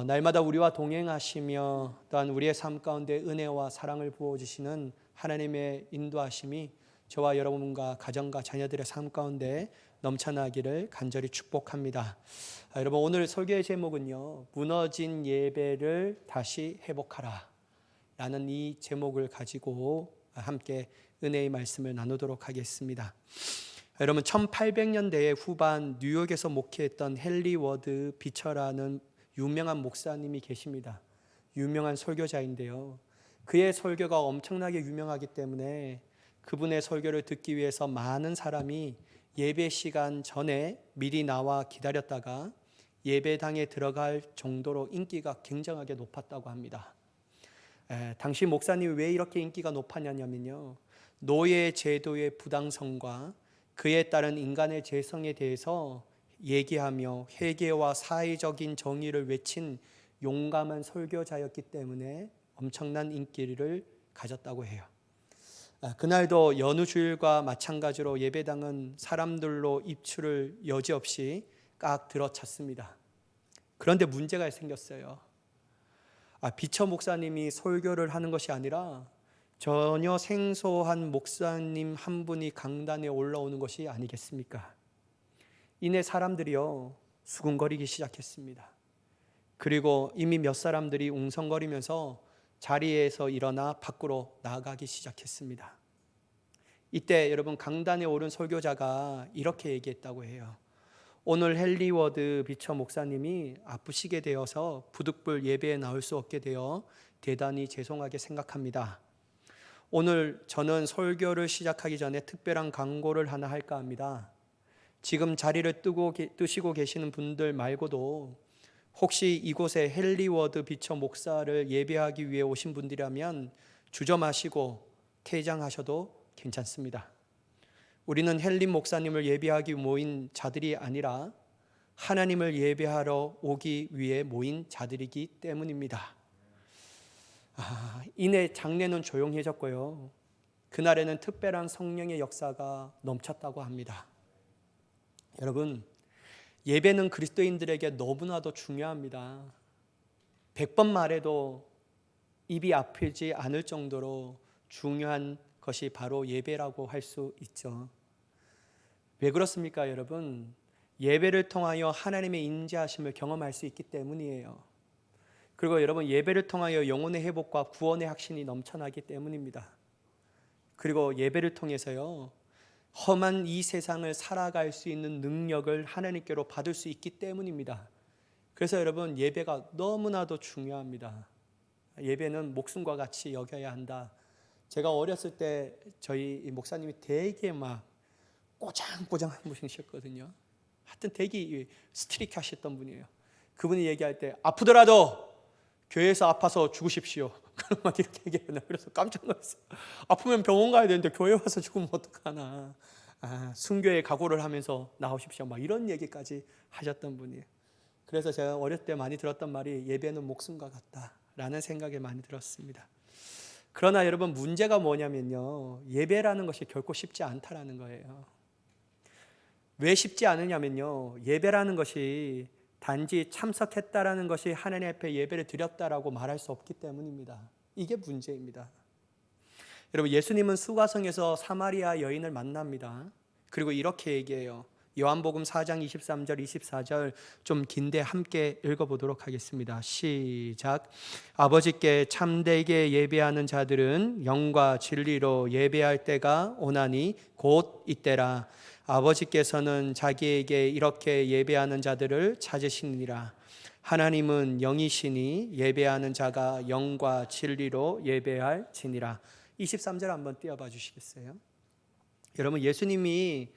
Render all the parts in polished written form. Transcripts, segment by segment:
날마다 우리와 동행하시며 또한 우리의 삶 가운데 은혜와 사랑을 부어주시는 하나님의 인도하심이 저와 여러분과 가정과 자녀들의 삶 가운데 넘쳐나기를 간절히 축복합니다. 여러분, 오늘 설교의 제목은요, 무너진 예배를 다시 회복하라 라는 이 제목을 가지고 함께 은혜의 말씀을 나누도록 하겠습니다. 여러분, 1800년대 후반 뉴욕에서 목회했던 헨리 워드 비처라는 유명한 목사님이 계십니다. 유명한 설교자인데요, 그의 설교가 엄청나게 유명하기 때문에 그분의 설교를 듣기 위해서 많은 사람이 예배 시간 전에 미리 나와 기다렸다가 예배당에 들어갈 정도로 인기가 굉장하게 높았다고 합니다. 당시 목사님이 왜 이렇게 인기가 높았냐면요, 노예 제도의 부당성과 그에 따른 인간의 죄성에 대해서 얘기하며 회개와 사회적인 정의를 외친 용감한 설교자였기 때문에 엄청난 인기를 가졌다고 해요. 그날도 여느 주일과 마찬가지로 예배당은 사람들로 입출을 여지없이 꽉 들어찼습니다. 그런데 문제가 생겼어요. 비처 목사님이 설교를 하는 것이 아니라 전혀 생소한 목사님 한 분이 강단에 올라오는 것이 아니겠습니까? 이내 사람들이요, 수군거리기 시작했습니다. 그리고 이미 몇 사람들이 웅성거리면서 자리에서 일어나 밖으로 나가기 시작했습니다. 이때 여러분, 강단에 오른 설교자가 이렇게 얘기했다고 해요. 오늘 헨리 워드 비처 목사님이 아프시게 되어서 부득불 예배에 나올 수 없게 되어 대단히 죄송하게 생각합니다. 오늘 저는 설교를 시작하기 전에 특별한 광고를 하나 할까 합니다. 지금 자리를 뜨시고 계시는 분들 말고도 혹시 이곳에 헨리 워드 비처 목사를 예배하기 위해 오신 분들이라면 주저마시고 퇴장하셔도 괜찮습니다. 우리는 헨리 목사님을 예배하기 모인 자들이 아니라 하나님을 예배하러 오기 위해 모인 자들이기 때문입니다. 이내 장례는 조용해졌고요, 그날에는 특별한 성령의 역사가 넘쳤다고 합니다. 여러분, 예배는 그리스도인들에게 너무나도 중요합니다. 100번 말해도 입이 아프지 않을 정도로 중요한 것이 바로 예배라고 할 수 있죠. 왜 그렇습니까, 여러분? 예배를 통하여 하나님의 인자하심을 경험할 수 있기 때문이에요. 그리고 여러분, 예배를 통하여 영혼의 회복과 구원의 확신이 넘쳐나기 때문입니다. 그리고 예배를 통해서요, 험한 이 세상을 살아갈 수 있는 능력을 하나님께로 받을 수 있기 때문입니다. 그래서 여러분, 예배가 너무나도 중요합니다. 예배는 목숨과 같이 여겨야 한다. 제가 어렸을 때 저희 목사님이 되게 막 꼬장꼬장한 분이셨거든요. 하여튼 되게 스트릭 하셨던 분이에요. 그분이 얘기할 때 아프더라도 교회에서 아파서 죽으십시오. 그런 막 이렇게 얘기해요. 그래서 깜짝 놀랐어요. 아프면 병원 가야 되는데 교회 와서 죽으면 어떡하나. 순교에 각오를 하면서 나오십시오. 막 이런 얘기까지 하셨던 분이에요. 그래서 제가 어렸을 때 많이 들었던 말이 예배는 목숨과 같다라는 생각이 많이 들었습니다. 그러나 여러분, 문제가 뭐냐면요, 예배라는 것이 결코 쉽지 않다라는 거예요. 왜 쉽지 않으냐면요, 예배라는 것이 단지 참석했다라는 것이 하나님 앞에 예배를 드렸다라고 말할 수 없기 때문입니다. 이게 문제입니다. 여러분, 예수님은 수가성에서 사마리아 여인을 만납니다. 그리고 이렇게 얘기해요. 요한복음 4장 23절 24절 좀 긴데 함께 읽어보도록 하겠습니다. 시작. 아버지께 참되게 예배하는 자들은 영과 진리로 예배할 때가 오나니 곧 이때라. 아버지께서는 자기에게 이렇게 예배하는 자들을 찾으시니라. 하나님은 영이시니 예배하는 자가 영과 진리로 예배할지니라. 23절 한번 띄워봐 주시겠어요? 여러분, 예수님이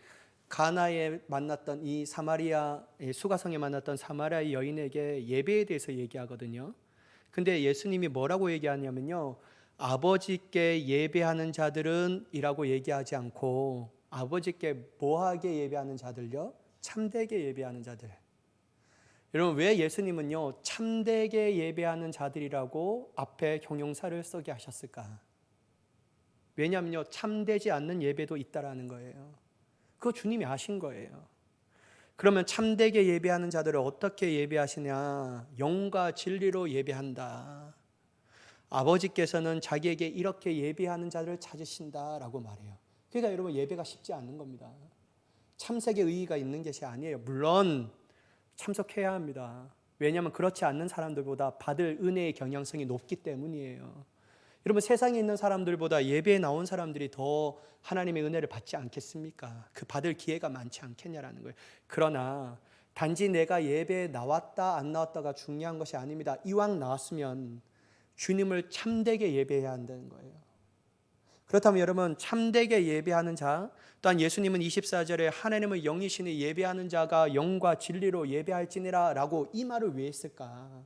가나에 만났던 이 사마리아 수가성에 만났던 사마리아 여인에게 예배에 대해서 얘기하거든요. 근데 예수님이 뭐라고 얘기하냐면요, 아버지께 예배하는 자들은 이라고 얘기하지 않고 아버지께 뭐하게 예배하는 자들요? 참되게 예배하는 자들. 여러분, 왜 예수님은요 참되게 예배하는 자들이라고 앞에 형용사를 쓰게 하셨을까? 왜냐하면요, 참되지 않는 예배도 있다라는 거예요. 그거 주님이 아신 거예요. 그러면 참되게 예배하는 자들을 어떻게 예배하시냐? 영과 진리로 예배한다. 아버지께서는 자기에게 이렇게 예배하는 자들을 찾으신다라고 말해요. 그러니까 여러분, 예배가 쉽지 않은 겁니다. 참석의 의의가 있는 것이 아니에요. 물론 참석해야 합니다. 왜냐하면 그렇지 않는 사람들보다 받을 은혜의 경향성이 높기 때문이에요. 여러분, 세상에 있는 사람들보다 예배에 나온 사람들이 더 하나님의 은혜를 받지 않겠습니까? 그 받을 기회가 많지 않겠냐라는 거예요. 그러나 단지 내가 예배에 나왔다 안 나왔다가 중요한 것이 아닙니다. 이왕 나왔으면 주님을 참되게 예배해야 한다는 거예요. 그렇다면 여러분, 참되게 예배하는 자, 또한 예수님은 24절에 하나님을 영이시니 예배하는 자가 영과 진리로 예배할지니라 라고 이 말을 왜 했을까?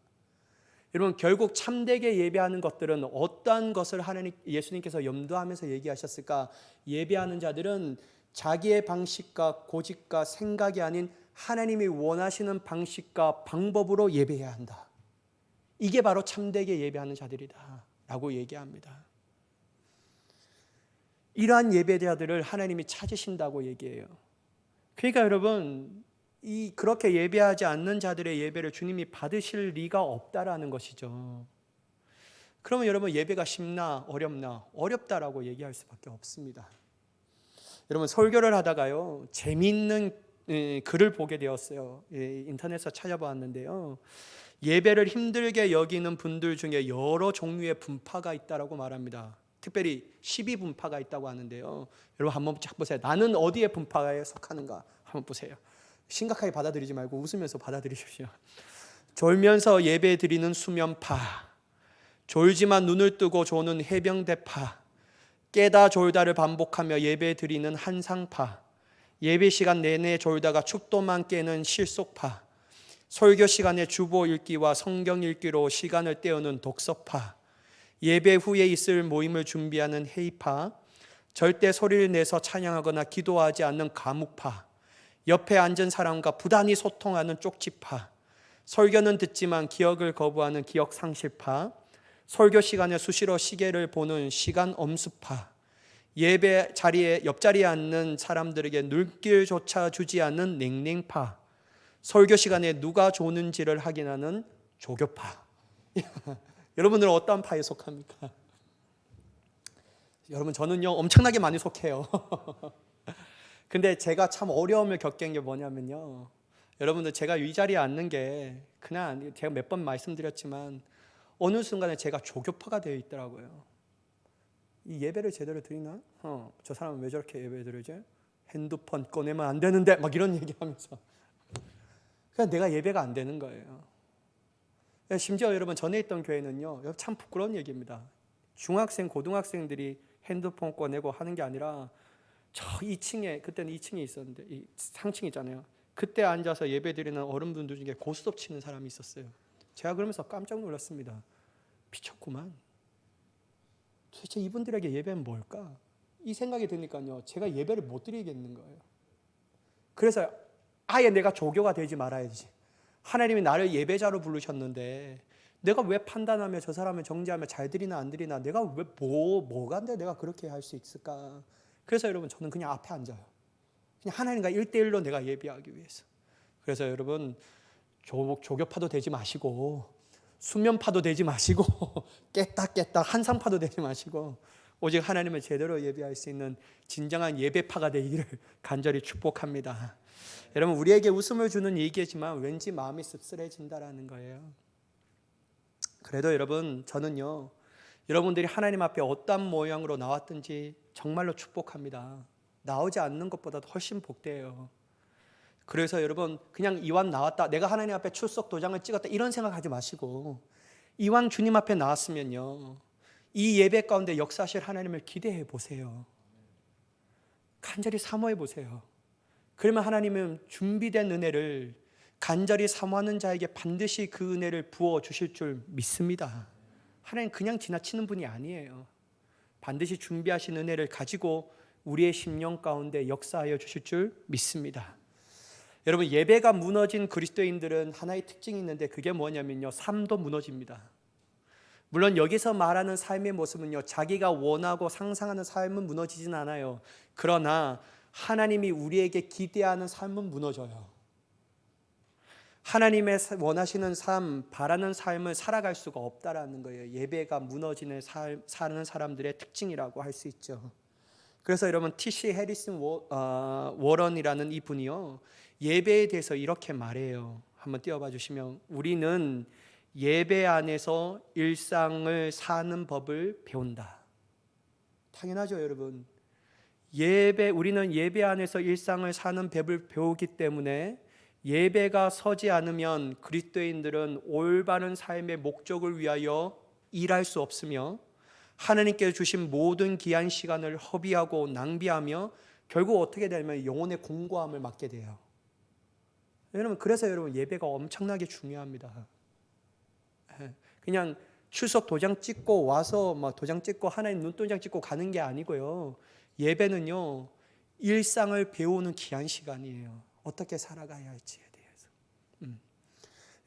여러분, 결국 참되게 예배하는 것들은 어떠한 것을 예수님께서 염두하면서 얘기하셨을까? 예배하는 자들은 자기의 방식과 고집과 생각이 아닌 하나님이 원하시는 방식과 방법으로 예배해야 한다. 이게 바로 참되게 예배하는 자들이다 라고 얘기합니다. 이러한 예배자들을 하나님이 찾으신다고 얘기해요. 그러니까 여러분, 그렇게 예배하지 않는 자들의 예배를 주님이 받으실 리가 없다라는 것이죠. 그러면 여러분, 예배가 쉽나 어렵나? 어렵다라고 얘기할 수밖에 없습니다. 여러분, 설교를 하다가요, 재미있는 글을 보게 되었어요. 인터넷에서 찾아보았는데요, 예배를 힘들게 여기는 분들 중에 여러 종류의 분파가 있다라고 말합니다. 특별히 12분파가 있다고 하는데요, 여러분 한번 쫙 보세요. 나는 어디에 분파에 속하는가 한번 보세요. 심각하게 받아들이지 말고 웃으면서 받아들이십시오. 졸면서 예배 드리는 수면파, 졸지만 눈을 뜨고 조는 해병대파, 깨다 졸다를 반복하며 예배 드리는 한상파, 예배 시간 내내 졸다가 축도만 깨는 실속파, 설교 시간에 주보 읽기와 성경 읽기로 시간을 때우는 독서파, 예배 후에 있을 모임을 준비하는 회의파, 절대 소리를 내서 찬양하거나 기도하지 않는 감옥파, 옆에 앉은 사람과 부단히 소통하는 쪽지파, 설교는 듣지만 기억을 거부하는 기억상실파, 설교 시간에 수시로 시계를 보는 시간 엄수파, 예배 자리에 옆자리에 앉는 사람들에게 눈길조차 주지 않는 냉랭파, 설교 시간에 누가 조는지를 확인하는 조교파. 여러분들은 어떤 파에 속합니까? 여러분, 저는요 엄청나게 많이 속해요. 근데 제가 참 어려움을 겪은 게 뭐냐면요, 여러분들, 제가 이 자리에 앉는 게 그냥 제가 몇 번 말씀드렸지만 어느 순간에 제가 조교파가 되어 있더라고요. 이 예배를 제대로 드리나? 저 사람은 왜 저렇게 예배 드리지? 핸드폰 꺼내면 안 되는데 막 이런 얘기하면서 그냥 내가 예배가 안 되는 거예요. 심지어 여러분, 전에 있던 교회는요, 참 부끄러운 얘기입니다. 중학생, 고등학생들이 핸드폰 꺼내고 하는 게 아니라 저 2층에, 그때는 2층에 있었는데 이 상층 있잖아요. 그때 앉아서 예배 드리는 어른분들 중에 고스톱 치는 사람이 있었어요. 제가 그러면서 깜짝 놀랐습니다. 미쳤구만. 도대체 이분들에게 예배는 뭘까? 이 생각이 드니까요, 제가 예배를 못 드리겠는 거예요. 그래서 아예 내가 조교가 되지 말아야지. 하나님이 나를 예배자로 부르셨는데 내가 왜 판단하며 저 사람을 정죄하며 잘 드리나 안 드리나, 내가 왜 뭐가인데 내가 그렇게 할 수 있을까? 그래서 여러분, 저는 그냥 앞에 앉아요. 그냥 하나님과 1대1로 내가 예배하기 위해서. 그래서 여러분, 조교파도 되지 마시고 수면파도 되지 마시고 깼다 한상파도 되지 마시고 오직 하나님을 제대로 예배할 수 있는 진정한 예배파가 되기를 간절히 축복합니다. 여러분, 우리에게 웃음을 주는 얘기지만 왠지 마음이 씁쓸해진다라는 거예요. 그래도 여러분, 저는요, 여러분들이 하나님 앞에 어떤 모양으로 나왔든지 정말로 축복합니다. 나오지 않는 것보다도 훨씬 복돼요. 그래서 여러분, 그냥 이왕 나왔다, 내가 하나님 앞에 출석 도장을 찍었다, 이런 생각하지 마시고 이왕 주님 앞에 나왔으면요, 이 예배 가운데 역사하실 하나님을 기대해 보세요. 간절히 사모해 보세요. 그러면 하나님은 준비된 은혜를 간절히 사모하는 자에게 반드시 그 은혜를 부어주실 줄 믿습니다. 하나님 그냥 지나치는 분이 아니에요. 반드시 준비하신 은혜를 가지고 우리의 심령 가운데 역사하여 주실 줄 믿습니다. 여러분, 예배가 무너진 그리스도인들은 하나의 특징이 있는데 그게 뭐냐면요, 삶도 무너집니다. 물론 여기서 말하는 삶의 모습은요, 자기가 원하고 상상하는 삶은 무너지진 않아요. 그러나 하나님이 우리에게 기대하는 삶은 무너져요. 하나님의 원하시는 삶, 바라는 삶을 살아갈 수가 없다라는 거예요. 예배가 무너지는 사는 사람들의 특징이라고 할 수 있죠. 그래서 여러분 T.C. 해리슨 워런이라는 이분이요, 예배에 대해서 이렇게 말해요. 한번 띄워봐 주시면, 우리는 예배 안에서 일상을 사는 법을 배운다. 당연하죠, 여러분. 우리는 예배 안에서 일상을 사는 법을 배우기 때문에 예배가 서지 않으면 그리스도인들은 올바른 삶의 목적을 위하여 일할 수 없으며 하나님께서 주신 모든 귀한 시간을 허비하고 낭비하며 결국 어떻게 되냐면 영혼의 공고함을 맞게 돼요. 여러분, 그래서 여러분 예배가 엄청나게 중요합니다. 그냥 출석 도장 찍고 와서 막 도장 찍고 하나님 눈도장 찍고 가는 게 아니고요. 예배는요, 일상을 배우는 귀한 시간이에요. 어떻게 살아가야 할지에 대해서.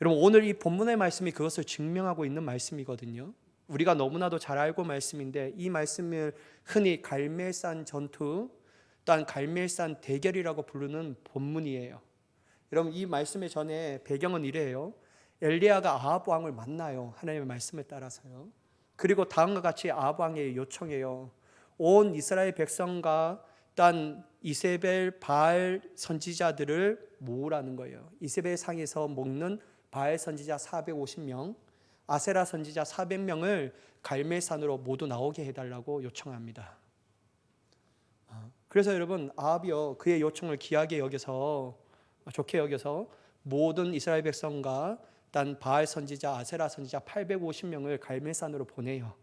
여러분, 오늘 이 본문의 말씀이 그것을 증명하고 있는 말씀이거든요. 우리가 너무나도 잘 알고 말씀인데, 이 말씀을 흔히 갈멜산 전투 또한 갈멜산 대결이라고 부르는 본문이에요. 여러분, 이 말씀의 전에 배경은 이래요. 엘리야가 아합 왕을 만나요. 하나님의 말씀에 따라서요. 그리고 다음과 같이 아합 왕에게 요청해요. 온 이스라엘 백성과 또한 이세벨 바알 선지자들을 모으라는 거예요. 이세벨 상에서 먹는 바알 선지자 450명, 아세라 선지자 400명을 갈멜산으로 모두 나오게 해달라고 요청합니다. 그래서 여러분, 아합이요, 그의 요청을 귀하게 여겨서, 좋게 여겨서 모든 이스라엘 백성과 단 바알 선지자, 아세라 선지자 850명을 갈멜산으로 보내요.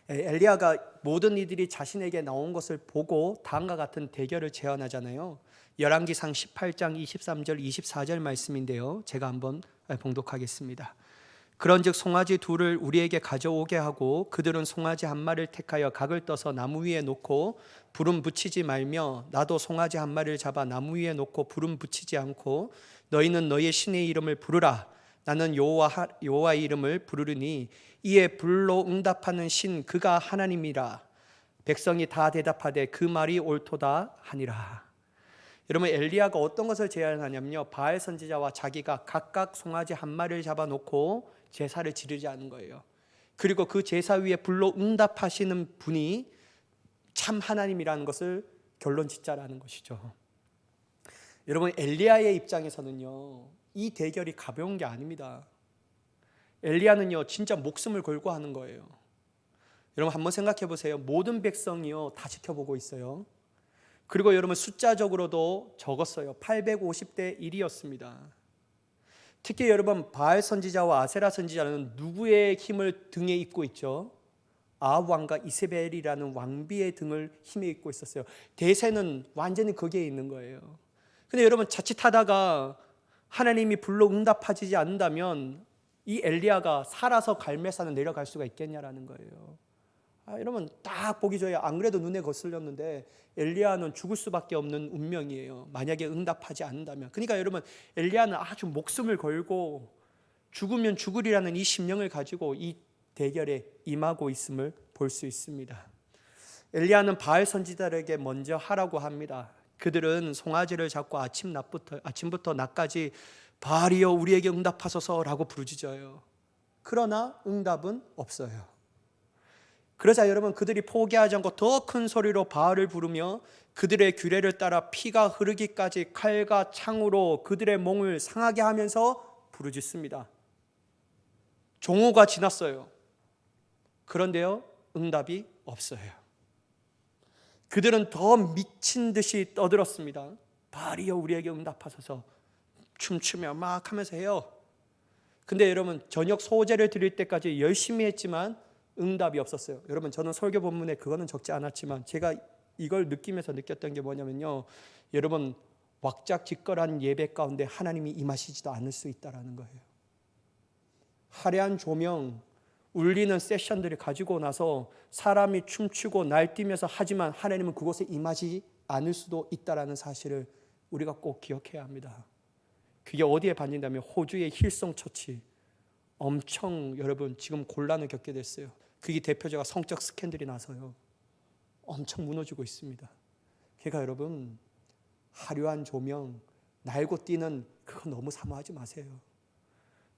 엘리야가 모든 이들이 자신에게 나온 것을 보고 다음과 같은 대결을 제안하잖아요. 열왕기상 18장 23절 24절 말씀인데요, 제가 한번 봉독하겠습니다. 그런즉 송아지 둘을 우리에게 가져오게 하고 그들은 송아지 한 마리를 택하여 각을 떠서 나무 위에 놓고 불은 붙이지 말며 나도 송아지 한 마리를 잡아 나무 위에 놓고 불은 붙이지 않고 너희는 너희의 신의 이름을 부르라. 나는 여호와의 이름을 부르리니 이에 불로 응답하는 신 그가 하나님이라. 백성이 다 대답하되 그 말이 옳도다 하니라. 여러분, 엘리야가 어떤 것을 제안하냐면요, 바알 선지자와 자기가 각각 송아지 한 마리를 잡아놓고 제사를 지르자는 거예요. 그리고 그 제사 위에 불로 응답하시는 분이 참 하나님이라는 것을 결론 짓자라는 것이죠. 여러분, 엘리야의 입장에서는요, 이 대결이 가벼운 게 아닙니다. 엘리야는요, 진짜 목숨을 걸고 하는 거예요. 여러분, 한번 생각해 보세요. 모든 백성이요, 다 지켜보고 있어요. 그리고 여러분, 숫자적으로도 적었어요. 850대 1이었습니다. 특히 여러분, 바알 선지자와 아세라 선지자는 누구의 힘을 등에 입고 있죠? 아합 왕과 이세벨이라는 왕비의 등을 힘에 입고 있었어요. 대세는 완전히 거기에 있는 거예요. 근데 여러분, 자칫하다가 하나님이 불로 응답하지 않는다면 이 엘리야가 살아서 갈멜산을 내려갈 수가 있겠냐라는 거예요. 여러분, 딱 보기 좋아요. 안 그래도 눈에 거슬렸는데 엘리야는 죽을 수밖에 없는 운명이에요. 만약에 응답하지 않는다면. 그러니까 여러분, 엘리야는 아주 목숨을 걸고 죽으면 죽으리라는 이 심령을 가지고 이 대결에 임하고 있음을 볼 수 있습니다. 엘리야는 바알 선지자들에게 먼저 하라고 합니다. 그들은 송아지를 잡고 아침부터 낮까지 바알이여 우리에게 응답하소서라고 부르짖어요. 그러나 응답은 없어요. 그러자 여러분, 그들이 포기하지 않고 더 큰 소리로 바알을 부르며 그들의 규례를 따라 피가 흐르기까지 칼과 창으로 그들의 몸을 상하게 하면서 부르짖습니다. 종호가 지났어요. 그런데요, 응답이 없어요. 그들은 더 미친 듯이 떠들었습니다. 바알이여 우리에게 응답하소서, 춤추며 막 하면서 해요. 근데 여러분, 저녁 소제를 드릴 때까지 열심히 했지만 응답이 없었어요. 여러분, 저는 설교 본문에 그거는 적지 않았지만 제가 이걸 느끼면서 느꼈던 게 뭐냐면요, 여러분, 왁작지껄한 예배 가운데 하나님이 임하시지도 않을 수 있다는 거예요. 화려한 조명, 울리는 세션들을 가지고 나서 사람이 춤추고 날뛰면서 하지만 하나님은 그곳에 임하지 않을 수도 있다는 사실을 우리가 꼭 기억해야 합니다. 그게 어디에 반긴다면 호주의 힐송 처치, 엄청 여러분 지금 곤란을 겪게 됐어요. 그게 대표적인 성적 스캔들이 나서요, 엄청 무너지고 있습니다. 그러니까 여러분, 화려한 조명, 날고 뛰는 그거 너무 사모하지 마세요.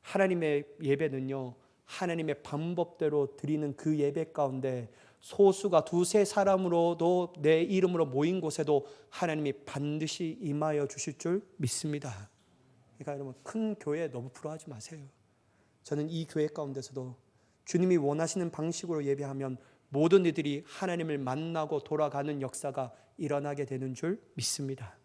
하나님의 예배는요, 하나님의 방법대로 드리는 그 예배 가운데 소수가 두세 사람으로도 내 이름으로 모인 곳에도 하나님이 반드시 임하여 주실 줄 믿습니다. 그러니까 여러분, 큰 교회 너무 부러워하지 마세요. 저는 이 교회 가운데서도 주님이 원하시는 방식으로 예배하면 모든 이들이 하나님을 만나고 돌아가는 역사가 일어나게 되는 줄 믿습니다.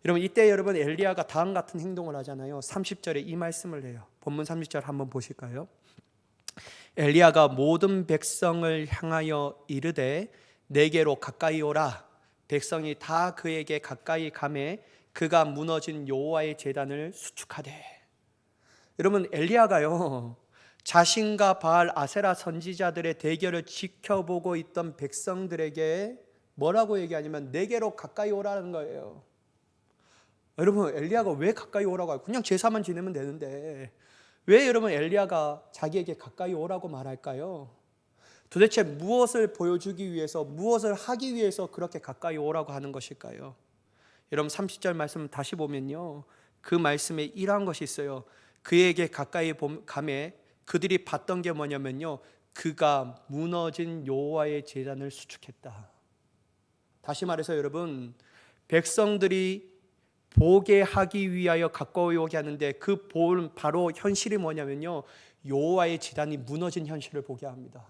여러분, 이때 여러분 엘리야가 다음 같은 행동을 하잖아요. 30절에 이 말씀을 해요. 본문 30절 한번 보실까요? 엘리야가 모든 백성을 향하여 이르되 내게로 가까이 오라. 백성이 다 그에게 가까이 가매 그가 무너진 여호와의 제단을 수축하되. 여러분, 엘리야가요, 자신과 바알 아세라 선지자들의 대결을 지켜보고 있던 백성들에게 뭐라고 얘기하냐면 내게로 가까이 오라는 거예요. 여러분, 엘리야가 왜 가까이 오라고 해요? 그냥 제사만 지내면 되는데 왜 여러분 엘리야가 자기에게 가까이 오라고 말할까요? 도대체 무엇을 보여주기 위해서, 무엇을 하기 위해서 그렇게 가까이 오라고 하는 것일까요? 여러분, 30절 말씀 다시 보면요, 그 말씀에 이러한 것이 있어요. 그에게 가까이 가매 그들이 봤던 게 뭐냐면요, 그가 무너진 여호와의 제단을 수축했다. 다시 말해서 여러분, 백성들이 보게 하기 위하여 가까이 오게 하는데 그 볼 바로 현실이 뭐냐면요, 여호와의 제단이 무너진 현실을 보게 합니다.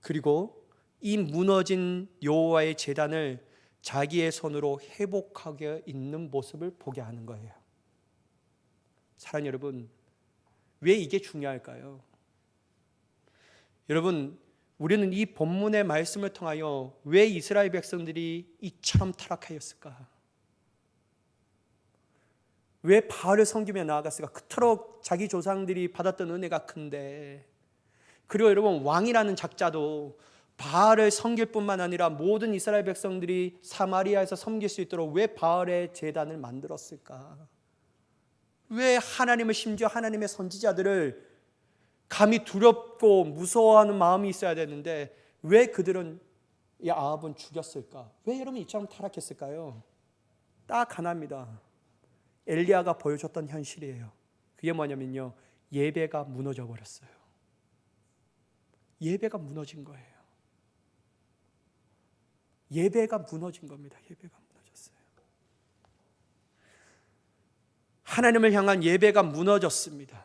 그리고 이 무너진 여호와의 제단을 자기의 손으로 회복하게 있는 모습을 보게 하는 거예요. 사랑하는 여러분, 왜 이게 중요할까요? 여러분, 우리는 이 본문의 말씀을 통하여 왜 이스라엘 백성들이 이처럼 타락하였을까? 왜 바알을 섬기며 나아갔을까? 그토록 자기 조상들이 받았던 은혜가 큰데. 그리고 여러분, 왕이라는 작자도 바알을 섬길 뿐만 아니라 모든 이스라엘 백성들이 사마리아에서 섬길 수 있도록 왜 바알의 제단을 만들었을까? 왜 하나님을, 심지어 하나님의 선지자들을 감히 두렵고 무서워하는 마음이 있어야 되는데 왜 그들은 이 아합은 죽였을까? 왜 여러분 이처럼 타락했을까요? 딱 하나입니다. 엘리야가 보여줬던 현실이에요. 그게 뭐냐면요, 예배가 무너져 버렸어요. 예배가 무너진 거예요. 예배가 무너진 겁니다. 예배가 무너졌어요. 하나님을 향한 예배가 무너졌습니다.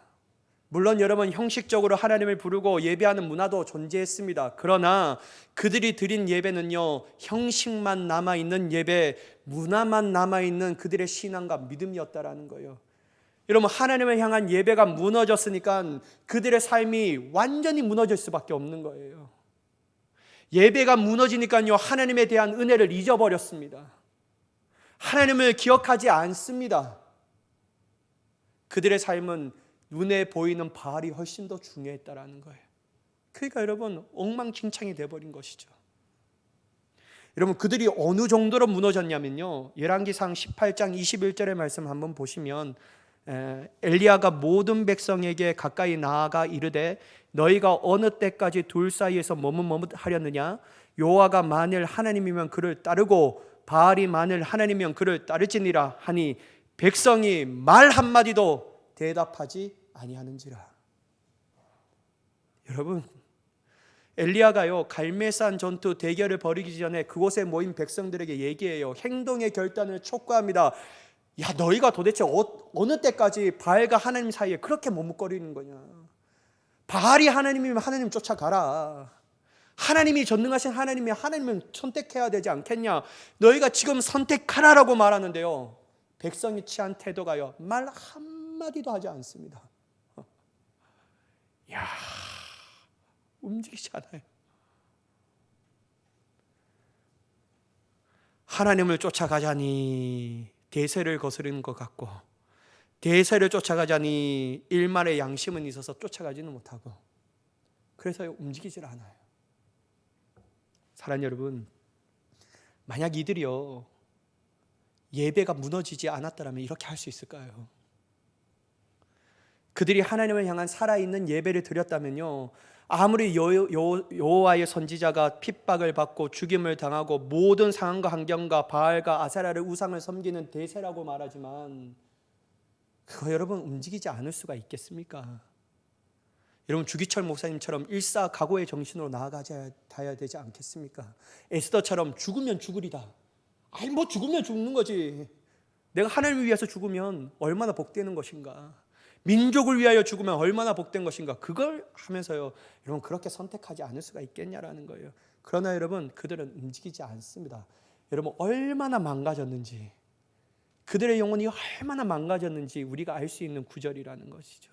물론 여러분, 형식적으로 하나님을 부르고 예배하는 문화도 존재했습니다. 그러나 그들이 드린 예배는요, 형식만 남아있는 예배, 문화만 남아있는 그들의 신앙과 믿음이었다라는 거예요. 여러분, 하나님을 향한 예배가 무너졌으니까 그들의 삶이 완전히 무너질 수밖에 없는 거예요. 예배가 무너지니까요, 하나님에 대한 은혜를 잊어버렸습니다. 하나님을 기억하지 않습니다. 그들의 삶은 눈에 보이는 바알이 훨씬 더 중요했다라는 거예요. 그러니까 여러분, 엉망진창이 되어버린 것이죠. 여러분, 그들이 어느 정도로 무너졌냐면요, 열왕기상 18장 21절의 말씀 한번 보시면 엘리야가 모든 백성에게 가까이 나아가 이르되 너희가 어느 때까지 둘 사이에서 머뭇머뭇하렸느냐? 여호와가 만일 하나님이면 그를 따르고 바알이 만일 하나님이면 그를 따르지니라 하니 백성이 말 한마디도 대답하지 아니하는지라. 여러분, 엘리야가요, 갈멜산 전투 대결을 벌이기 전에 그곳에 모인 백성들에게 얘기해요. 행동의 결단을 촉구합니다. 야, 너희가 도대체 어느 때까지 바알과 하나님 사이에 그렇게 머뭇거리는 거냐? 바알이 하나님이면 하나님 쫓아가라. 하나님이 전능하신 하나님이 하나님을 선택해야 되지 않겠냐? 너희가 지금 선택하라라고 말하는데요, 백성이 취한 태도가요, 말 한마디도 하지 않습니다. 야, 움직이지 않아요. 하나님을 쫓아가자니 대세를 거스르는 것 같고, 대세를 쫓아가자니 일말의 양심은 있어서 쫓아가지는 못하고, 그래서 움직이질 않아요. 사랑하는 여러분, 만약 이들이요, 예배가 무너지지 않았다면 이렇게 할 수 있을까요? 그들이 하나님을 향한 살아있는 예배를 드렸다면요, 아무리 여호와의 선지자가 핍박을 받고 죽임을 당하고 모든 상황과 환경과 바알과 아세라를 우상을 섬기는 대세라고 말하지만 그거 여러분 움직이지 않을 수가 있겠습니까? 여러분 주기철 목사님처럼 일사각오의 정신으로 나아가야 되지 않겠습니까? 에스더처럼 죽으면 죽으리다. 아니 뭐 죽으면 죽는 거지. 내가 하나님을 위해서 죽으면 얼마나 복되는 것인가. 민족을 위하여 죽으면 얼마나 복된 것인가. 그걸 하면서요 여러분 그렇게 선택하지 않을 수가 있겠냐라는 거예요. 그러나 여러분 그들은 움직이지 않습니다. 여러분 얼마나 망가졌는지, 그들의 영혼이 얼마나 망가졌는지 우리가 알 수 있는 구절이라는 것이죠.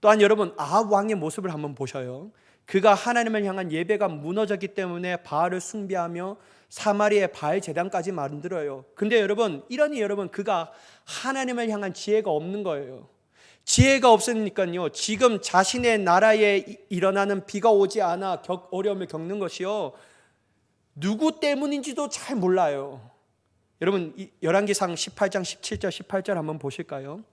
또한 여러분 아합 왕의 모습을 한번 보셔요. 그가 하나님을 향한 예배가 무너졌기 때문에 바알을 숭배하며 사마리아의 바알 제단까지 만들어요. 근데 여러분 이러니 여러분 그가 하나님을 향한 지혜가 없는 거예요. 지혜가 없으니까요 지금 자신의 나라에 일어나는 비가 오지 않아 어려움을 겪는 것이요 누구 때문인지도 잘 몰라요. 여러분 열왕기상 18장 17절 18절 한번 보실까요?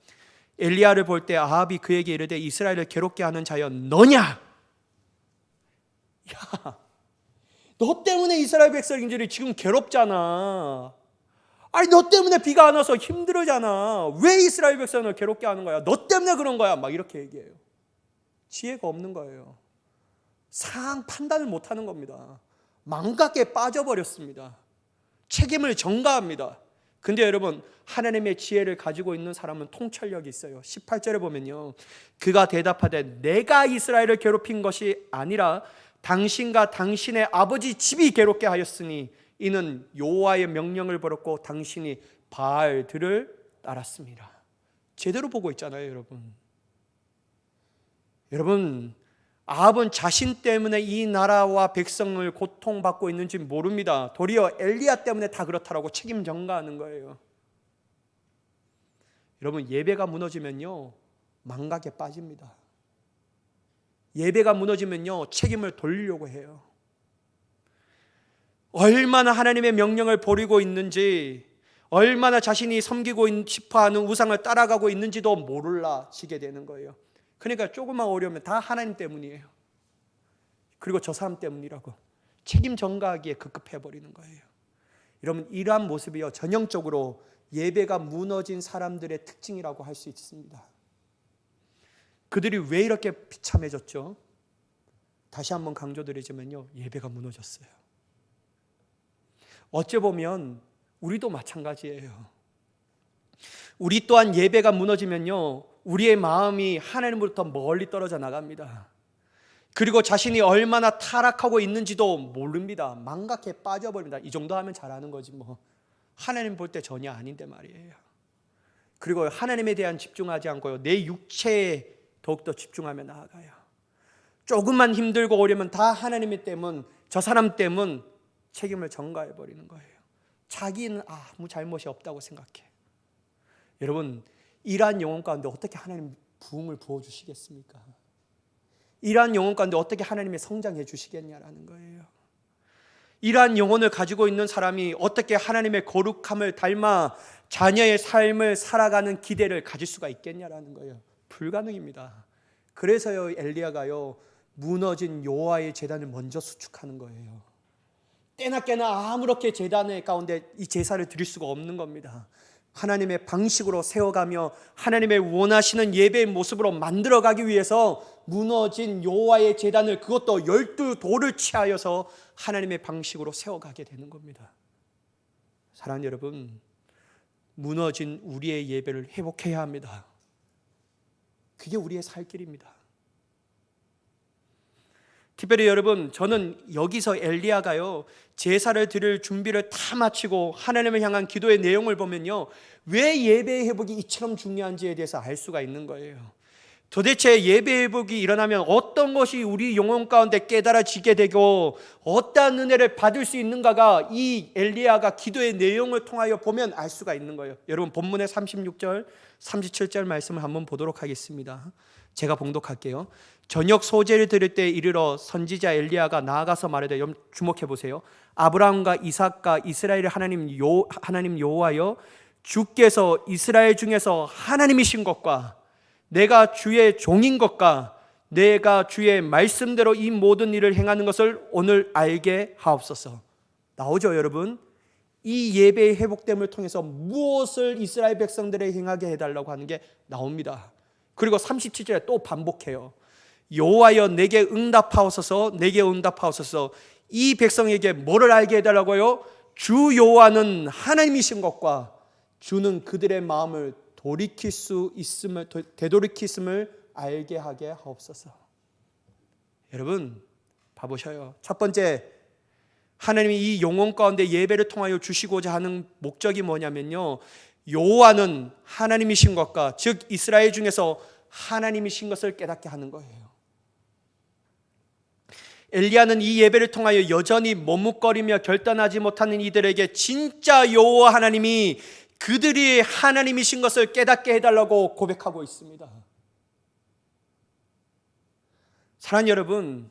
엘리야를 볼 때 아합이 그에게 이르되 이스라엘을 괴롭게 하는 자여 너냐? 야, 너 때문에 이스라엘 백성들이 지금 괴롭잖아. 아니 너 때문에 비가 안 와서 힘들잖아. 왜 이스라엘 백성을 괴롭게 하는 거야? 너 때문에 그런 거야. 막 이렇게 얘기해요. 지혜가 없는 거예요. 상황 판단을 못하는 겁니다. 망각에 빠져버렸습니다. 책임을 전가합니다. 근데 여러분 하나님의 지혜를 가지고 있는 사람은 통찰력이 있어요. 18절에 보면요 그가 대답하되 내가 이스라엘을 괴롭힌 것이 아니라 당신과 당신의 아버지 집이 괴롭게 하였으니 이는 여호와의 명령을 버렸고 당신이 바알들을 따랐습니다. 제대로 보고 있잖아요. 여러분 아합은 자신 때문에 이 나라와 백성을 고통받고 있는지 모릅니다. 도리어 엘리야 때문에 다 그렇다라고 책임 전가하는 거예요. 여러분 예배가 무너지면요 망각에 빠집니다. 예배가 무너지면요 책임을 돌리려고 해요. 얼마나 하나님의 명령을 버리고 있는지, 얼마나 자신이 섬기고 싶어하는 우상을 따라가고 있는지도 몰라지게 되는 거예요. 그러니까 조금만 어려우면 다 하나님 때문이에요. 그리고 저 사람 때문이라고 책임 전가하기에 급급해버리는 거예요. 여러분 이러한 모습이요 전형적으로 예배가 무너진 사람들의 특징이라고 할 수 있습니다. 그들이 왜 이렇게 비참해졌죠? 다시 한번 강조드리자면요 예배가 무너졌어요. 어찌 보면 우리도 마찬가지예요. 우리 또한 예배가 무너지면요 우리의 마음이 하나님으로부터 멀리 떨어져 나갑니다. 그리고 자신이 얼마나 타락하고 있는지도 모릅니다. 망각에 빠져버립니다. 이 정도 하면 잘하는 거지 뭐. 하나님 볼 때 전혀 아닌데 말이에요. 그리고 하나님에 대한 집중하지 않고요 내 육체에 더욱더 집중하며 나아가요. 조금만 힘들고 어려면 다 하나님의 때문, 저 사람 때문 책임을 전가해버리는 거예요. 자기는 아무 잘못이 없다고 생각해. 여러분 이러한 영혼 가운데 어떻게 하나님 부흥을 부어주시겠습니까? 이러한 영혼 가운데 어떻게 하나님의 성장해 주시겠냐라는 거예요. 이러한 영혼을 가지고 있는 사람이 어떻게 하나님의 거룩함을 닮아 자녀의 삶을 살아가는 기대를 가질 수가 있겠냐라는 거예요. 불가능입니다. 그래서요 엘리야가요 무너진 여호와의 제단을 먼저 수축하는 거예요. 때나 깨나 아무렇게 제단의 가운데 이 제사를 드릴 수가 없는 겁니다. 하나님의 방식으로 세워가며 하나님의 원하시는 예배의 모습으로 만들어가기 위해서 무너진 여호와의 제단을 그것도 12돌을 취하여서 하나님의 방식으로 세워가게 되는 겁니다. 사랑하는 여러분, 무너진 우리의 예배를 회복해야 합니다. 그게 우리의 살 길입니다. 특별히 여러분, 저는 여기서 엘리야가요 제사를 드릴 준비를 다 마치고 하나님을 향한 기도의 내용을 보면요 왜 예배의 회복이 이처럼 중요한지에 대해서 알 수가 있는 거예요. 도대체 예배 회복이 일어나면 어떤 것이 우리 영혼 가운데 깨달아지게 되고 어떠한 은혜를 받을 수 있는가가 이 엘리야가 기도의 내용을 통하여 보면 알 수가 있는 거예요. 여러분 본문의 36절 37절 말씀을 한번 보도록 하겠습니다. 제가 봉독할게요. 저녁 소제를 드릴 때 이르러 선지자 엘리야가 나아가서 말하되, 주목해 보세요. 아브라함과 이삭과 이스라엘의 하나님 여호와여, 주께서 이스라엘 중에서 하나님이신 것과 내가 주의 종인 것과 내가 주의 말씀대로 이 모든 일을 행하는 것을 오늘 알게 하옵소서. 나오죠, 여러분? 이 예배의 회복됨을 통해서 무엇을 이스라엘 백성들에 행하게 해달라고 하는 게 나옵니다. 그리고 37절에 또 반복해요. 여호와여 내게 응답하옵소서, 내게 응답하옵소서. 이 백성에게 뭐를 알게 해달라고요? 주 여호와는 하나님이신 것과 주는 그들의 마음을 되돌이키심을 알게 하게 하옵소서. 여러분 봐보셔요. 첫 번째, 하나님이 이 영혼 가운데 예배를 통하여 주시고자 하는 목적이 뭐냐면요, 여호와는 하나님이신 것과, 즉 이스라엘 중에서 하나님이신 것을 깨닫게 하는 거예요. 엘리야는 이 예배를 통하여 여전히 머뭇거리며 결단하지 못하는 이들에게 진짜 여호와 하나님이 그들이 하나님이신 것을 깨닫게 해달라고 고백하고 있습니다. 사랑하는 여러분,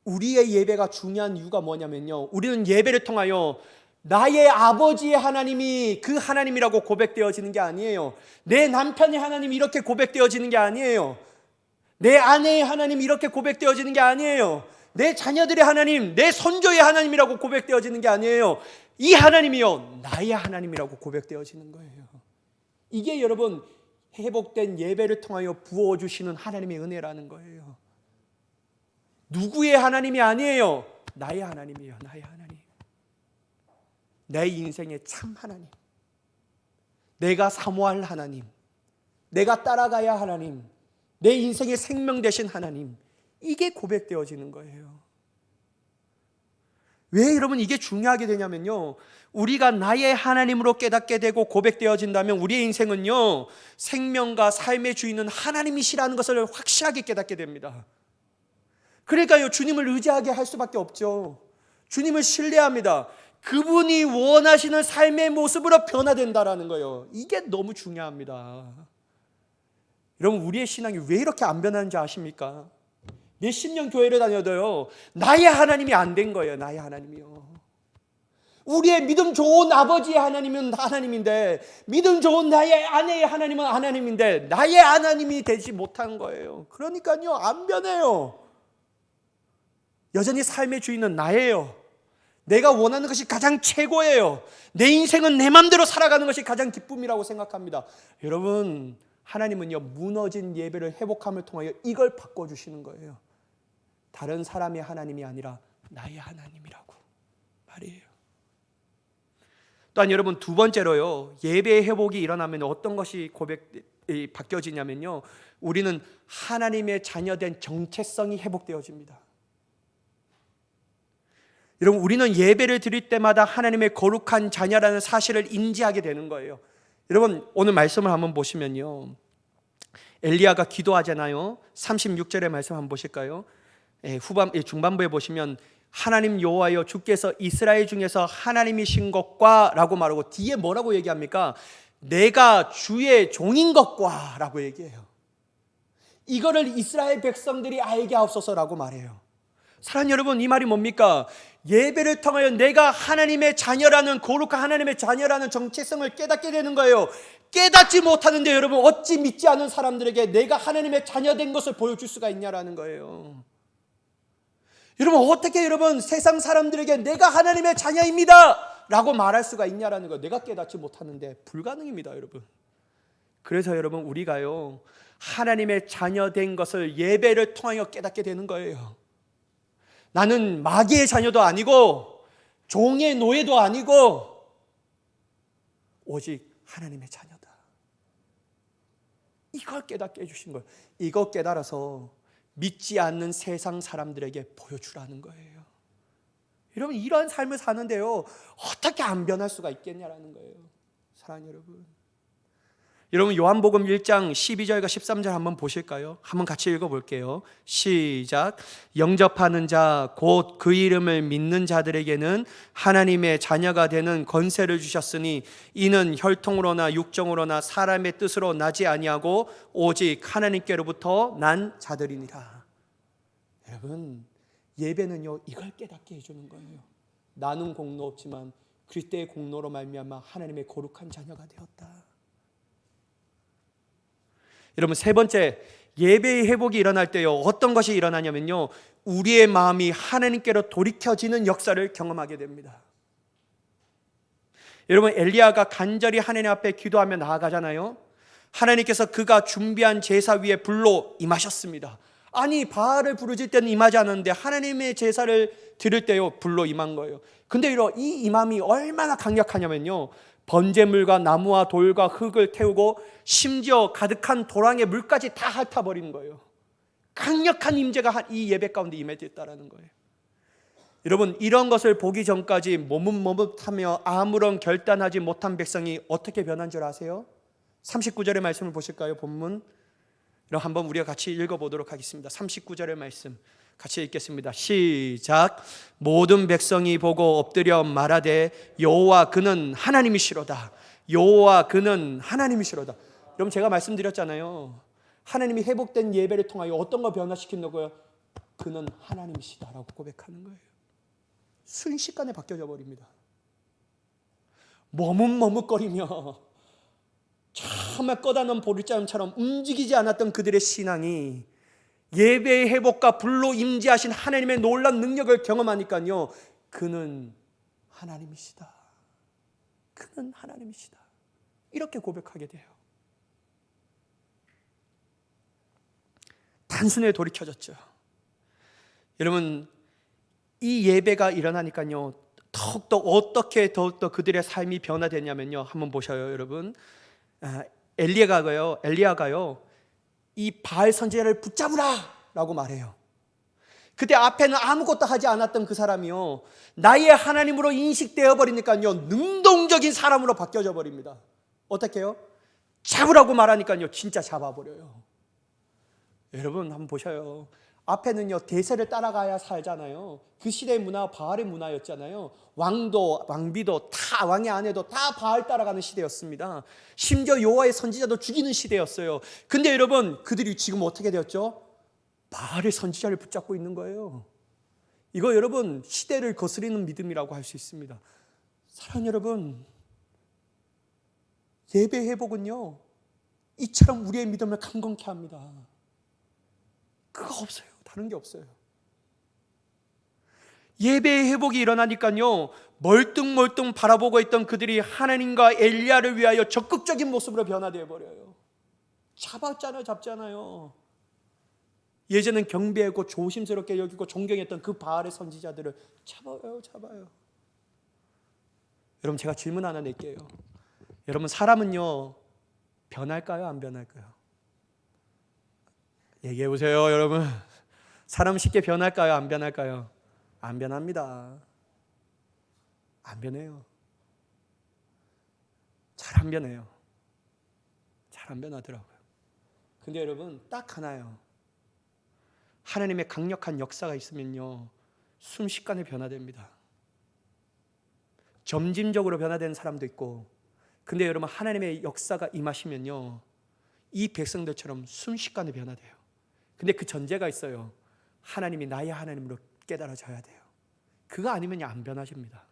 우리의 예배가 중요한 이유가 뭐냐면요, 우리는 예배를 통하여 나의 아버지의 하나님이 그 하나님이라고 고백되어지는 게 아니에요. 내 남편의 하나님이 이렇게 고백되어지는 게 아니에요. 내 아내의 하나님이 이렇게 고백되어지는 게 아니에요. 내 자녀들의 하나님, 내 손조의 하나님이라고 고백되어지는 게 아니에요. 이 하나님이요 나의 하나님이라고 고백되어지는 거예요. 이게 여러분 회복된 예배를 통하여 부어주시는 하나님의 은혜라는 거예요. 누구의 하나님이 아니에요. 나의 하나님이에요. 나의 하나님. 내 인생의 참 하나님, 내가 사모할 하나님, 내가 따라가야 하나님, 내 인생의 생명 되신 하나님, 이게 고백되어지는 거예요. 왜 여러분 이게 중요하게 되냐면요, 우리가 나의 하나님으로 깨닫게 되고 고백되어진다면 우리의 인생은요 생명과 삶의 주인은 하나님이시라는 것을 확실하게 깨닫게 됩니다. 그러니까요 주님을 의지하게 할 수밖에 없죠. 주님을 신뢰합니다. 그분이 원하시는 삶의 모습으로 변화된다라는 거예요. 이게 너무 중요합니다. 여러분 우리의 신앙이 왜 이렇게 안 변하는지 아십니까? 몇 십 년 교회를 다녀도요 나의 하나님이 안 된 거예요. 나의 하나님이요. 우리의 믿음 좋은 아버지의 하나님은 하나님인데, 믿음 좋은 나의 아내의 하나님은 하나님인데 나의 하나님이 되지 못한 거예요. 그러니까요 안 변해요. 여전히 삶의 주인은 나예요. 내가 원하는 것이 가장 최고예요. 내 인생은 내 맘대로 살아가는 것이 가장 기쁨이라고 생각합니다. 여러분 하나님은요 무너진 예배를 회복함을 통하여 이걸 바꿔주시는 거예요. 다른 사람의 하나님이 아니라 나의 하나님이라고 말이에요. 또한 여러분 두 번째로요, 예배의 회복이 일어나면 어떤 것이 바뀌어지냐면요, 우리는 하나님의 자녀된 정체성이 회복되어집니다. 여러분 우리는 예배를 드릴 때마다 하나님의 거룩한 자녀라는 사실을 인지하게 되는 거예요. 여러분 오늘 말씀을 한번 보시면요, 엘리야가 기도하잖아요. 36절의 말씀 한번 보실까요? 중반부에 보시면 하나님 여호와여 주께서 이스라엘 중에서 하나님이신 것과 라고 말하고 뒤에 뭐라고 얘기합니까? 내가 주의 종인 것과 라고 얘기해요. 이거를 이스라엘 백성들이 알게 하옵소서라고 말해요. 사랑하는 여러분, 이 말이 뭡니까? 예배를 통하여 내가 하나님의 자녀라는, 거룩한 하나님의 자녀라는 정체성을 깨닫게 되는 거예요. 깨닫지 못하는데 여러분 어찌 믿지 않은 사람들에게 내가 하나님의 자녀된 것을 보여줄 수가 있냐라는 거예요. 여러분 어떻게 여러분 세상 사람들에게 내가 하나님의 자녀입니다 라고 말할 수가 있냐라는 거예요. 내가 깨닫지 못하는데 불가능입니다 여러분. 그래서 여러분 우리가요 하나님의 자녀된 것을 예배를 통하여 깨닫게 되는 거예요. 나는 마귀의 자녀도 아니고 종의 노예도 아니고 오직 하나님의 자녀다. 이걸 깨닫게 해주신 거예요. 이거 깨달아서 믿지 않는 세상 사람들에게 보여주라는 거예요. 여러분 이러한 삶을 사는데요 어떻게 안 변할 수가 있겠냐라는 거예요. 사랑하는 여러분, 여러분 요한복음 1장 12절과 13절 한번 보실까요? 한번 같이 읽어볼게요. 시작. 영접하는 자 곧 그 이름을 믿는 자들에게는 하나님의 자녀가 되는 권세를 주셨으니 이는 혈통으로나 육정으로나 사람의 뜻으로 나지 아니하고 오직 하나님께로부터 난 자들이니라. 여러분 예배는요 이걸 깨닫게 해주는 거예요. 나는 공로 없지만 그리스도의 공로로 말미암아 하나님의 거룩한 자녀가 되었다. 여러분 세 번째, 예배의 회복이 일어날 때요, 어떤 것이 일어나냐면요, 우리의 마음이 하나님께로 돌이켜지는 역사를 경험하게 됩니다. 여러분, 엘리야가 간절히 하나님 앞에 기도하며 나아가잖아요. 하나님께서 그가 준비한 제사 위에 불로 임하셨습니다. 아니, 바알을 부르실 때는 임하지 않았는데 하나님의 제사를 드릴 때요, 불로 임한 거예요. 근데 이 임함이 얼마나 강력하냐면요, 번제물과 나무와 돌과 흙을 태우고 심지어 가득한 도랑의 물까지 다 핥아버리는 거예요. 강력한 임재가 이 예배 가운데 임했다라는 거예요. 여러분, 이런 것을 보기 전까지 머뭇머뭇하며 아무런 결단하지 못한 백성이 어떻게 변한 줄 아세요? 39절의 말씀을 보실까요? 본문 한번 우리가 같이 읽어보도록 하겠습니다. 39절의 말씀 같이 읽겠습니다. 시작. 모든 백성이 보고 엎드려 말하되 여호와 그는 하나님이시로다. 여호와 그는 하나님이시로다. 여러분, 제가 말씀드렸잖아요. 하나님이 회복된 예배를 통하여 어떤 걸 변화시킨다고요? 그는 하나님이시다라고 고백하는 거예요. 순식간에 바뀌어져 버립니다. 머뭇머뭇거리며 정말 꺼다놓은 보리자루처럼 움직이지 않았던 그들의 신앙이 예배의 회복과 불로 임재하신 하나님의 놀라운 능력을 경험하니까요, 그는 하나님이시다. 그는 하나님이시다. 이렇게 고백하게 돼요. 단순히 돌이켜졌죠. 여러분, 이 예배가 일어나니까요, 더욱더 어떻게 더욱더 그들의 삶이 변화되냐면요, 한번 보셔요. 여러분, 엘리야가요 이 바알 선지자를 붙잡으라 라고 말해요. 그때 앞에는 아무것도 하지 않았던 그 사람이요, 나의 하나님으로 인식되어 버리니까요, 능동적인 사람으로 바뀌어져 버립니다. 어떻게 해요? 잡으라고 말하니까요, 진짜 잡아버려요. 여러분, 한번 보셔요. 앞에는요, 대세를 따라가야 살잖아요. 그 시대의 문화 바알의 문화였잖아요. 왕도 왕비도 다, 왕의 아내도 다 바알 따라가는 시대였습니다. 심지어 여호와의 선지자도 죽이는 시대였어요. 근데 여러분, 그들이 지금 어떻게 되었죠? 바알의 선지자를 붙잡고 있는 거예요. 이거 여러분, 시대를 거스리는 믿음이라고 할 수 있습니다. 사랑하는 여러분, 예배 회복은요, 이처럼 우리의 믿음을 강건케 합니다. 그거 없어요. 다른 게 없어요. 예배의 회복이 일어나니까요, 멀뚱멀뚱 바라보고 있던 그들이 하나님과 엘리야를 위하여 적극적인 모습으로 변화되어 버려요. 잡잖아요. 예전엔 경배하고 조심스럽게 여기고 존경했던 그 바알의 선지자들을 잡아요. 여러분, 제가 질문 하나 낼게요. 여러분, 사람은요, 변할까요? 안 변할까요? 얘기해 보세요, 여러분. 사람 쉽게 변할까요? 안 변할까요? 안 변합니다. 안 변해요. 잘 안 변해요. 잘 안 변하더라고요. 근데 여러분, 딱 하나요. 하나님의 강력한 역사가 있으면요, 순식간에 변화됩니다. 점진적으로 변화되는 사람도 있고, 근데 여러분, 하나님의 역사가 임하시면요, 이 백성들처럼 순식간에 변화돼요. 근데 그 전제가 있어요. 하나님이 나의 하나님으로 깨달아져야 돼요. 그거 아니면 안 변하십니다.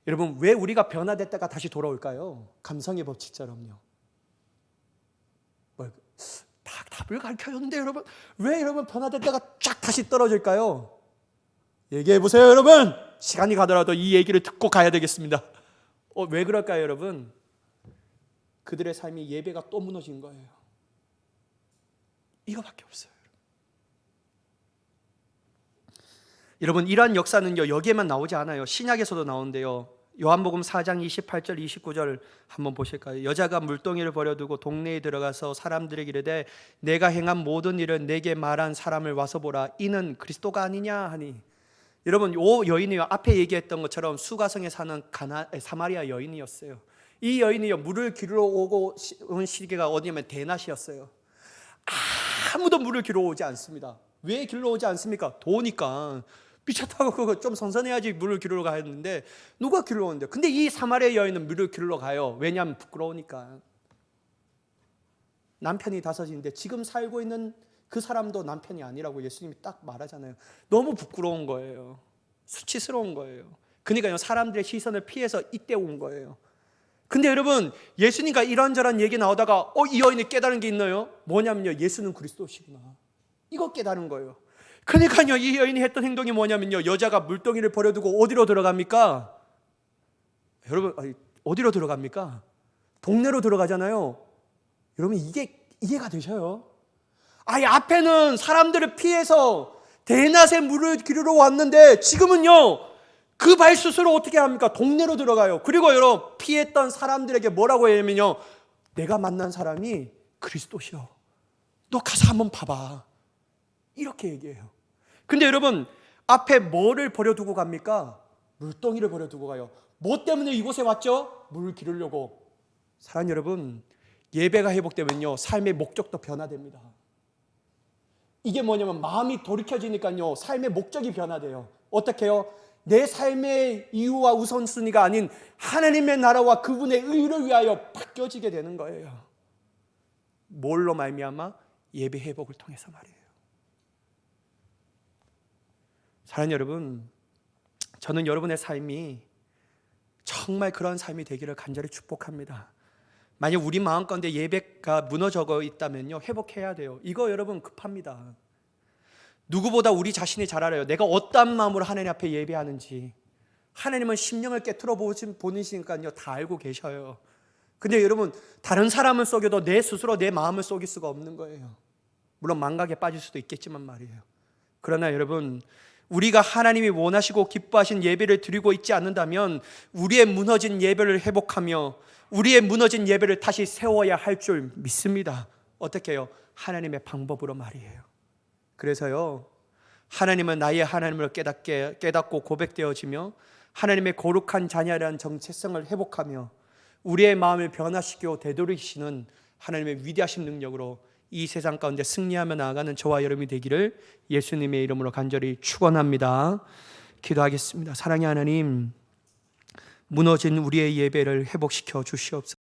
여러분, 왜 우리가 변화됐다가 다시 돌아올까요? 감성의 법칙처럼요. 답을 가르쳐줬는데 여러분, 왜 여러분 변화됐다가 쫙 다시 떨어질까요? 얘기해 보세요, 여러분. 시간이 가더라도 이 얘기를 듣고 가야 되겠습니다. 왜 그럴까요, 여러분? 그들의 삶이 예배가 또 무너진 거예요. 이거밖에 없어요. 여러분, 이러한 역사는요, 여기에만 나오지 않아요. 신약에서도 나오는데요. 요한복음 4장 28절 29절 한번 보실까요? 여자가 물동이를 버려두고 동네에 들어가서 사람들에게 이르되 내가 행한 모든 일을 내게 말한 사람을 와서 보라. 이는 그리스도가 아니냐 하니. 여러분, 이 여인이요, 앞에 얘기했던 것처럼 수가성에 사는 사마리아 여인이었어요. 이 여인이요, 물을 기르러 오고 온 시기가 어디냐면 대낮이었어요. 아무도 물을 기르러 오지 않습니다. 왜 기르러 오지 않습니까? 더우니까. 미쳤다고 그거 좀 선선해야지 물을 기르러 가야 했는데 누가 기르러 오는데? 근데 이 사마리아 여인은 물을 기르러 가요. 왜냐하면 부끄러우니까. 남편이 5인데 지금 살고 있는 그 사람도 남편이 아니라고 예수님이 딱 말하잖아요. 너무 부끄러운 거예요. 수치스러운 거예요. 그러니까요, 사람들의 시선을 피해서 이때 온 거예요. 근데 여러분, 예수님과 이런저런 얘기 나오다가 이 여인이 깨달은 게 있나요? 뭐냐면요, 예수는 그리스도시구나, 이거 깨달은 거예요. 그러니까요, 이 여인이 했던 행동이 뭐냐면요, 여자가 물동이를 버려두고 어디로 들어갑니까? 여러분, 어디로 들어갑니까? 동네로 들어가잖아요. 여러분, 이게 이해가 되셔요? 앞에는 사람들을 피해서 대낮에 물을 기르러 왔는데 지금은요, 그 발 스스로 어떻게 합니까? 동네로 들어가요. 그리고 여러분, 피했던 사람들에게 뭐라고 하냐면요, 내가 만난 사람이 그리스도시여, 너 가서 한번 봐봐, 이렇게 얘기해요. 근데 여러분, 앞에 뭐를 버려두고 갑니까? 물동이를 버려두고 가요. 뭐 때문에 이곳에 왔죠? 물을 기르려고. 사랑하는 여러분, 예배가 회복되면요, 삶의 목적도 변화됩니다. 이게 뭐냐면 마음이 돌이켜지니까요, 삶의 목적이 변화돼요. 어떻게 해요? 내 삶의 이유와 우선순위가 아닌 하나님의 나라와 그분의 의를 위하여 바뀌어지게 되는 거예요. 뭘로 말미암아? 예배 회복을 통해서 말이에요. 사랑하는 여러분, 저는 여러분의 삶이 정말 그런 삶이 되기를 간절히 축복합니다. 만약 우리 마음 가운데 예배가 무너져 있다면요, 회복해야 돼요. 이거 여러분 급합니다. 누구보다 우리 자신이 잘 알아요. 내가 어떤 마음으로 하나님 앞에 예배하는지. 하나님은 심령을 깨트려 보시니까요, 다 알고 계셔요. 근데 여러분, 다른 사람을 속여도 내 스스로 내 마음을 속일 수가 없는 거예요. 물론 망각에 빠질 수도 있겠지만 말이에요. 그러나 여러분, 우리가 하나님이 원하시고 기뻐하신 예배를 드리고 있지 않는다면 우리의 무너진 예배를 회복하며 우리의 무너진 예배를 다시 세워야 할 줄 믿습니다. 어떻게 해요? 하나님의 방법으로 말이에요. 그래서요, 하나님은 나의 하나님을 깨닫고 고백되어지며 하나님의 거룩한 자녀라는 정체성을 회복하며 우리의 마음을 변화시키고 되돌이시는 하나님의 위대하신 능력으로 이 세상 가운데 승리하며 나아가는 저와 여러분이 되기를 예수님의 이름으로 간절히 축원합니다. 기도하겠습니다. 사랑의 하나님, 무너진 우리의 예배를 회복시켜 주시옵소서.